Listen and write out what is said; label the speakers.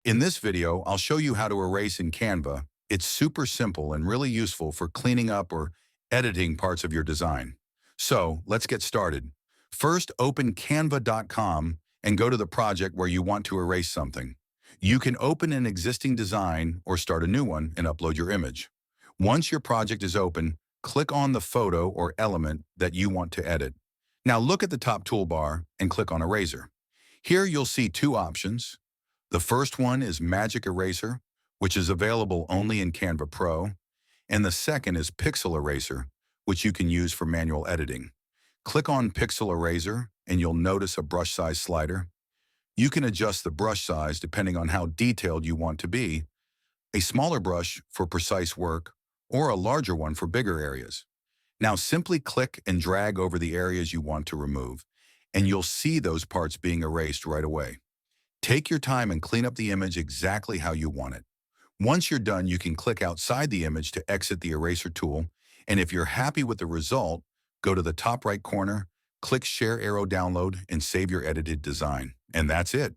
Speaker 1: In this video, I'll show you how to erase in Canva. It's super simple and really useful for cleaning up or editing parts of your design. So let's get started. First, open canva.com and go to the project where you want to erase something. You can open an existing design or start a new one and upload your image. Once your project is open, click on the photo or element that you want to edit. Now look at the top toolbar and click on Eraser. Here you'll see two options. The first one is Magic Eraser, which is available only in Canva Pro, and the second is Pixel Eraser, which you can use for manual editing. Click on Pixel Eraser and you'll notice a brush size slider. You can adjust the brush size depending on how detailed you want to be, a smaller brush for precise work, or a larger one for bigger areas. Now simply click and drag over the areas you want to remove, and you'll see those parts being erased right away. Take your time and clean up the image exactly how you want it. Once you're done, you can click outside the image to exit the eraser tool, and if you're happy with the result, go to the top right corner, click Share Arrow Download, and save your edited design. And that's it.